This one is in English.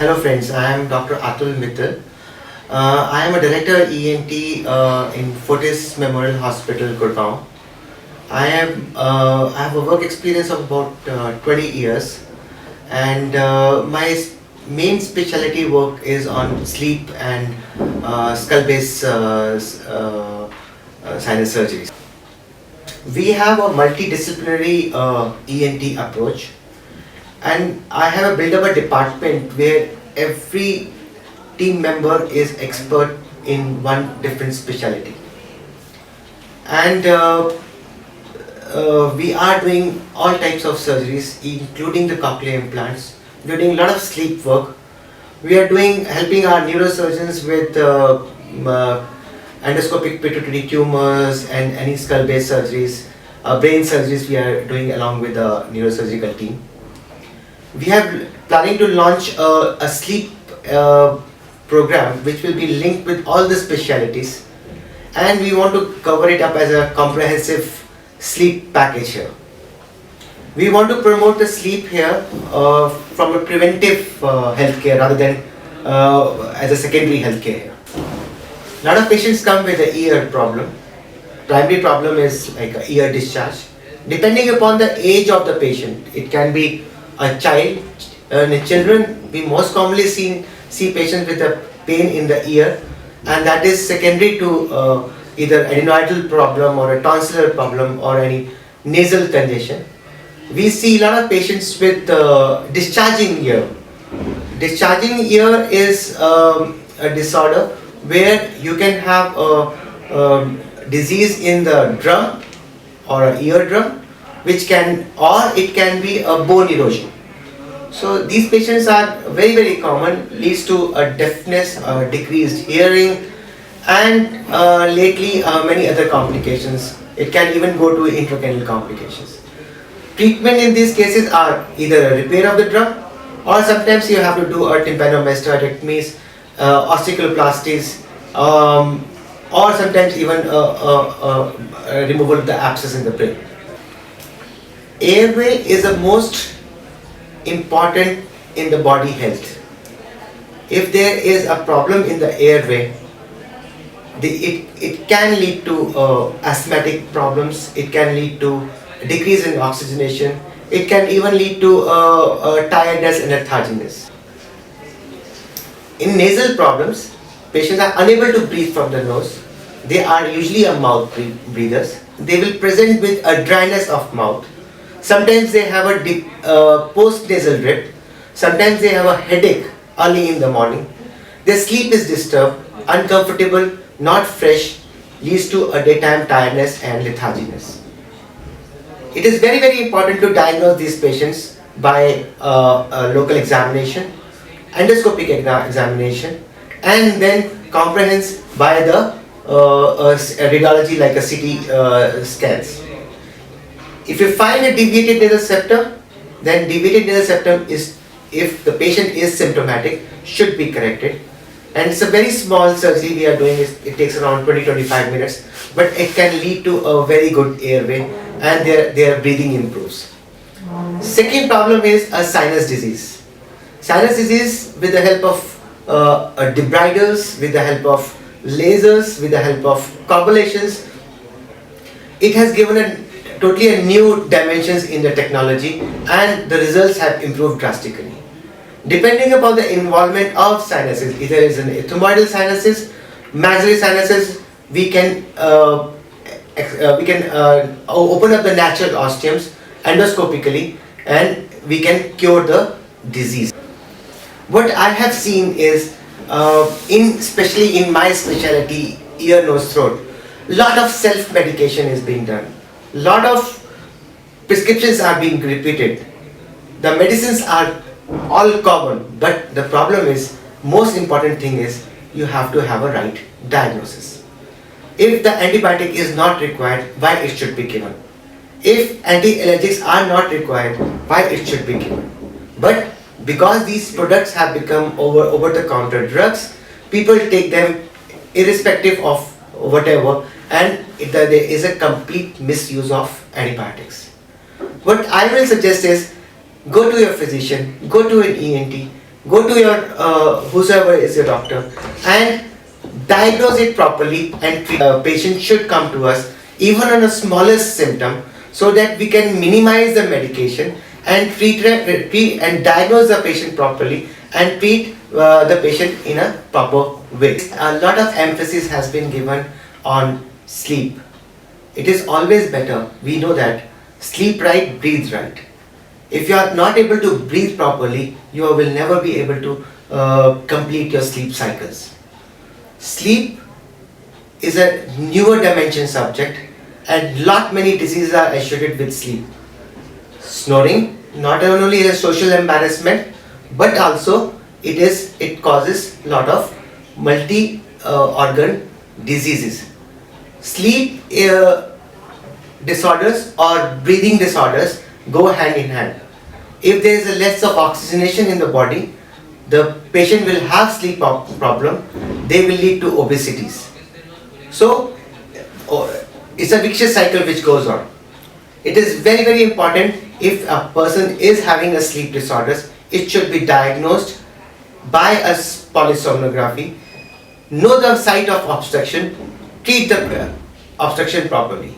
Hello friends, I am Dr. Atul Mittal. I am a director ENT in Fortis Memorial Hospital, Gurgaon. I have a work experience of about 20 years, and main specialty work is on sleep and skull-based sinus surgeries. We have a multidisciplinary ENT approach, and I have a build up a department where every team member is expert in one different specialty, and we are doing all types of surgeries including the cochlear implants. We are doing a lot of sleep work. We are doing helping our neurosurgeons with endoscopic pituitary tumors and any skull based surgeries. Brain surgeries we are doing along with the neurosurgical team. We have planning to launch a sleep program which will be linked with all the specialities, and we want to cover it up as a comprehensive sleep package here. We want to promote the sleep here from a preventive healthcare rather than as a secondary healthcare here. A lot of patients come with an ear problem. Primary problem is like a ear discharge. Depending upon the age of the patient, it can be a child. In children, we most commonly see patients with a pain in the ear, and that is secondary to either adenoidal problem or a tonsillar problem or any nasal congestion. We see a lot of patients with discharging ear. Discharging ear is a disorder where you can have a disease in the drum or an eardrum, which can, or it can be a bone erosion. So these patients are very common, leads to a deafness, decreased hearing, and lately many other complications. It can even go to intracranial complications. Treatment in these cases are either a repair of the drum, or sometimes you have to do a tympanomastoidectomies, osteocaloplasties, or sometimes even removal of the abscess in the brain. Airway is the most important in the body health. If there is a problem in the airway, it can lead to asthmatic problems, it can lead to decrease in oxygenation, it can even lead to tiredness and letharginess. In nasal problems, patients are unable to breathe from the nose. They are usually a mouth breathers. They will present with a dryness of mouth. Sometimes they have a post-nasal drip. Sometimes they have a headache early in the morning. Their sleep is disturbed, uncomfortable, not fresh, leads to a daytime tiredness and letharginess. It is very important to diagnose these patients by a local examination, endoscopic examination, and then comprehensive by the radiology like a CT scans. If you find a deviated nasal septum, then deviated nasal septum is, if the patient is symptomatic, should be corrected. And it's a very small surgery we are doing. It takes around 20-25 minutes, but it can lead to a very good airway and their breathing improves. Second problem is a sinus disease. Sinus disease with the help of debriders, with the help of lasers, with the help of coagulations, it has given totally a new dimensions in the technology, and the results have improved drastically. Depending upon the involvement of sinuses, either is an ethmoidal sinuses, maxillary sinuses, we can open up the natural osteums endoscopically, and we can cure the disease. What I have seen is, especially in my specialty, ear, nose, throat, lot of self-medication is being done. Lot of prescriptions are being repeated. The medicines are all common, but the problem is, most important thing is, you have to have a right diagnosis. If the antibiotic is not required, why it should be given? If anti-allergics are not required, why it should be given? But because these products have become over-the-counter drugs, people take them irrespective of whatever, and there is a complete misuse of antibiotics. What I will suggest is, go to your physician, go to an ENT, Go to your whosoever is your doctor and diagnose it properly, and patient should come to us even on the smallest symptom, so that we can minimize the medication and treat and diagnose the patient properly and treat the patient in a proper way. A lot of emphasis has been given on sleep. It is always better, we know that, sleep right, breathe right. If you are not able to breathe properly, you will never be able to complete your sleep cycles. Sleep is a newer dimension subject, and lot many diseases are associated with sleep. Snoring not only is a social embarrassment, but also it causes lot of multi organ diseases. Sleep disorders or breathing disorders go hand in hand. If there is a less of oxygenation in the body, the patient will have sleep problem. They will lead to obesities. So it's a vicious cycle which goes on. It is very important, if a person is having a sleep disorders, it should be diagnosed by a polysomnography, know the site of obstruction, treat the obstruction properly.